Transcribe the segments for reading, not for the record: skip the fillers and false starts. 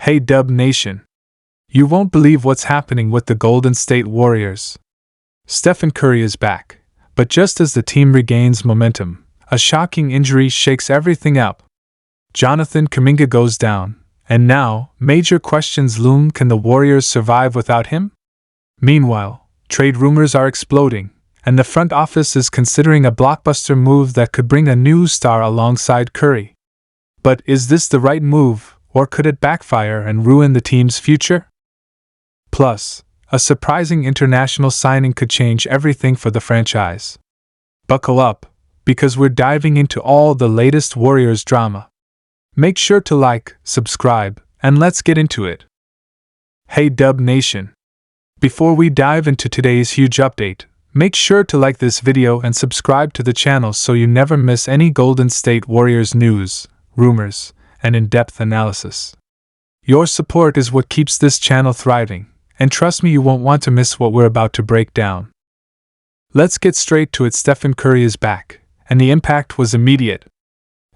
Hey Dub Nation! You won't believe what's happening with the Golden State Warriors. Stephen Curry is back, but just as the team regains momentum, a shocking injury shakes everything up. Jonathan Kuminga goes down, and now, major questions loom: can the Warriors survive without him? Meanwhile, trade rumors are exploding, and the front office is considering a blockbuster move that could bring a new star alongside Curry. But is this the right move, or could it backfire and ruin the team's future? Plus, a surprising international signing could change everything for the franchise. Buckle up, because we're diving into all the latest Warriors drama. Make sure to like, subscribe, and let's get into it. Hey Dub Nation! Before we dive into today's huge update, make sure to like this video and subscribe to the channel so you never miss any Golden State Warriors news, rumors, and in-depth analysis. Your support is what keeps this channel thriving, and trust me, you won't want to miss what we're about to break down. Let's get straight to it. Stephen Curry is back, and the impact was immediate.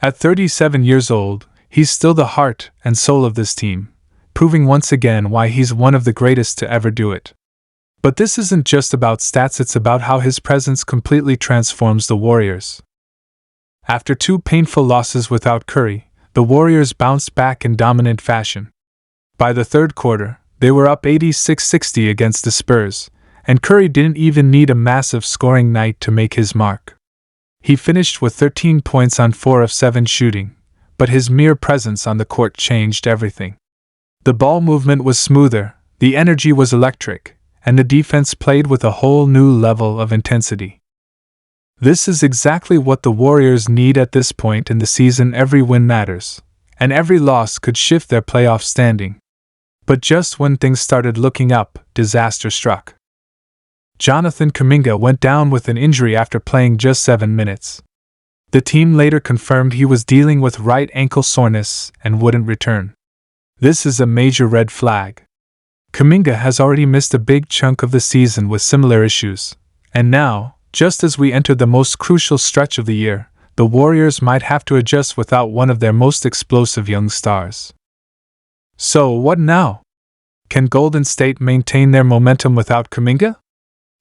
At 37 years old, he's still the heart and soul of this team, proving once again why he's one of the greatest to ever do it. But this isn't just about stats, it's about how his presence completely transforms the Warriors. After 2 painful losses without Curry, the Warriors bounced back in dominant fashion. By the third quarter, they were up 86-60 against the Spurs, and Curry didn't even need a massive scoring night to make his mark. He finished with 13 points on 4 of 7 shooting, but his mere presence on the court changed everything. The ball movement was smoother, the energy was electric, and the defense played with a whole new level of intensity. This is exactly what the Warriors need at this point in the season. Every win matters, and every loss could shift their playoff standing. But just when things started looking up, disaster struck. Jonathan Kuminga went down with an injury after playing just 7 minutes. The team later confirmed he was dealing with right ankle soreness and wouldn't return. This is a major red flag. Kuminga has already missed a big chunk of the season with similar issues, and now, just as we enter the most crucial stretch of the year, the Warriors might have to adjust without one of their most explosive young stars. So, what now? Can Golden State maintain their momentum without Kuminga?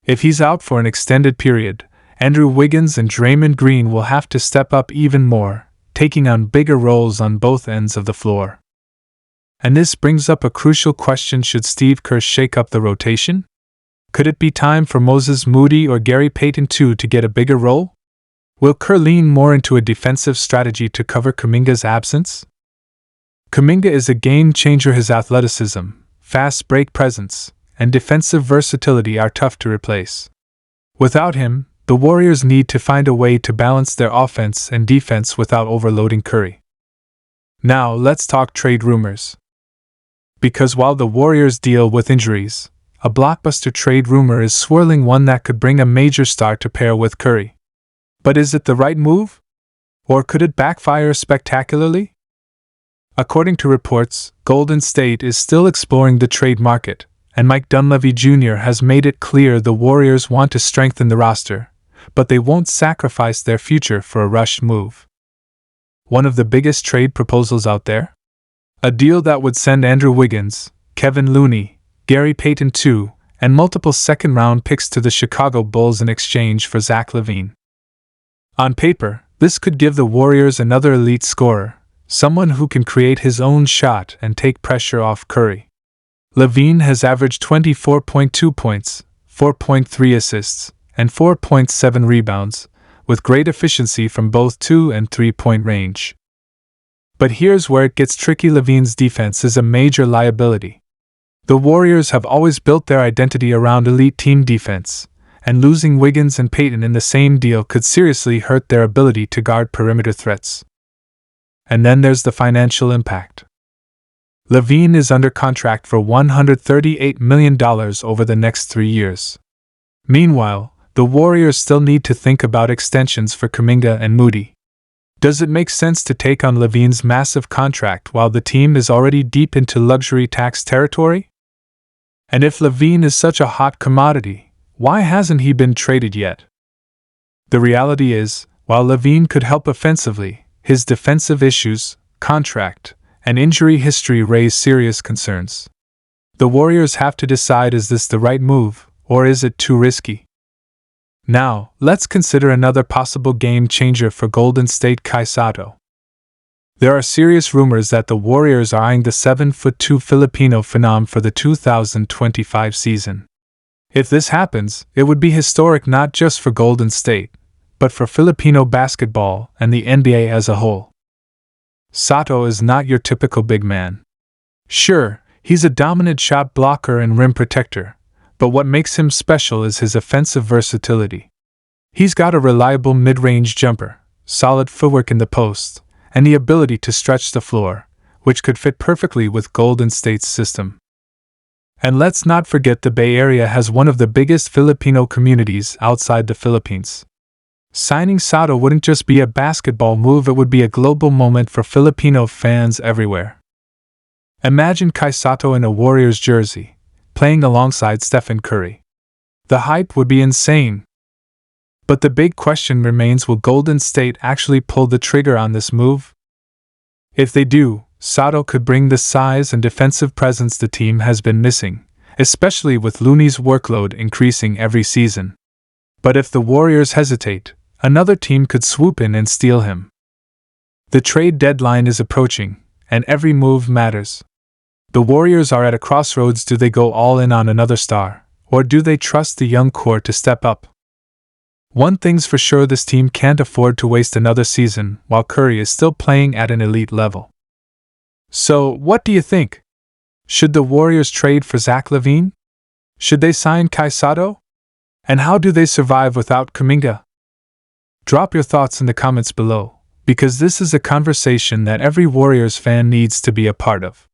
If he's out for an extended period, Andrew Wiggins and Draymond Green will have to step up even more, taking on bigger roles on both ends of the floor. And this brings up a crucial question: should Steve Kerr shake up the rotation? Could it be time for Moses Moody or Gary Payton II to get a bigger role? Will Kerr lean more into a defensive strategy to cover Kuminga's absence? Kuminga is a game-changer. His athleticism, fast break presence, and defensive versatility are tough to replace. Without him, the Warriors need to find a way to balance their offense and defense without overloading Curry. Now let's talk trade rumors. Because while the Warriors deal with injuries, a blockbuster trade rumor is swirling, one that could bring a major star to pair with Curry. But is it the right move? Or could it backfire spectacularly? According to reports, Golden State is still exploring the trade market, and Mike Dunleavy Jr. has made it clear the Warriors want to strengthen the roster, but they won't sacrifice their future for a rushed move. One of the biggest trade proposals out there? A deal that would send Andrew Wiggins, Kevin Looney, Gary Payton II, and multiple second-round picks to the Chicago Bulls in exchange for Zach LaVine. On paper, this could give the Warriors another elite scorer, someone who can create his own shot and take pressure off Curry. LaVine has averaged 24.2 points, 4.3 assists, and 4.7 rebounds, with great efficiency from both 2- and 3-point range. But here's where it gets tricky: LaVine's defense is a major liability. The Warriors have always built their identity around elite team defense, and losing Wiggins and Payton in the same deal could seriously hurt their ability to guard perimeter threats. And then there's the financial impact. LaVine is under contract for $138 million over the next 3 years. Meanwhile, the Warriors still need to think about extensions for Kuminga and Moody. Does it make sense to take on LaVine's massive contract while the team is already deep into luxury tax territory? And if LaVine is such a hot commodity, why hasn't he been traded yet? The reality is, while LaVine could help offensively, his defensive issues, contract, and injury history raise serious concerns. The Warriors have to decide, is this the right move, or is it too risky? Now, let's consider another possible game-changer for Golden State: Kai Sotto. There are serious rumors that the Warriors are eyeing the 7'2" Filipino phenom for the 2025 season. If this happens, it would be historic not just for Golden State, but for Filipino basketball and the NBA as a whole. Sotto is not your typical big man. Sure, he's a dominant shot blocker and rim protector, but what makes him special is his offensive versatility. He's got a reliable mid-range jumper, solid footwork in the post, and the ability to stretch the floor, which could fit perfectly with Golden State's system. And let's not forget the Bay Area has one of the biggest Filipino communities outside the Philippines. Signing Sotto wouldn't just be a basketball move, it would be a global moment for Filipino fans everywhere. Imagine Kai Sotto in a Warriors jersey, playing alongside Stephen Curry. The hype would be insane. But the big question remains, will Golden State actually pull the trigger on this move? If they do, Sotto could bring the size and defensive presence the team has been missing, especially with Looney's workload increasing every season. But if the Warriors hesitate, another team could swoop in and steal him. The trade deadline is approaching, and every move matters. The Warriors are at a crossroads. Do they go all in on another star, or do they trust the young core to step up? One thing's for sure, this team can't afford to waste another season while Curry is still playing at an elite level. So, what do you think? Should the Warriors trade for Zach LaVine? Should they sign Kai Sotto? And how do they survive without Kuminga? Drop your thoughts in the comments below, because this is a conversation that every Warriors fan needs to be a part of.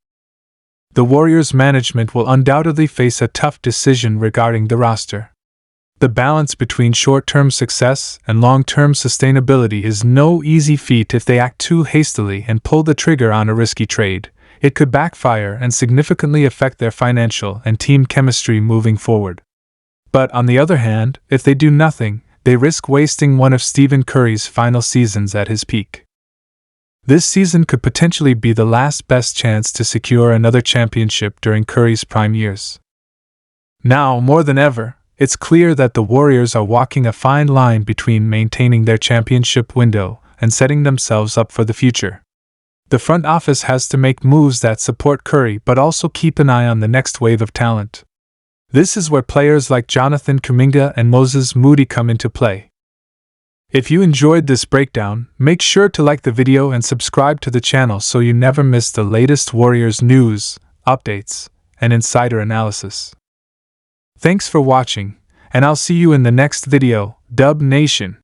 The Warriors management will undoubtedly face a tough decision regarding the roster. The balance between short-term success and long-term sustainability is no easy feat. If they act too hastily and pull the trigger on a risky trade, it could backfire and significantly affect their financial and team chemistry moving forward. But on the other hand, if they do nothing, they risk wasting one of Stephen Curry's final seasons at his peak. This season could potentially be the last best chance to secure another championship during Curry's prime years. Now, more than ever, it's clear that the Warriors are walking a fine line between maintaining their championship window and setting themselves up for the future. The front office has to make moves that support Curry but also keep an eye on the next wave of talent. This is where players like Jonathan Kuminga and Moses Moody come into play. If you enjoyed this breakdown, make sure to like the video and subscribe to the channel so you never miss the latest Warriors news, updates, and insider analysis. Thanks for watching, and I'll see you in the next video, Dub Nation.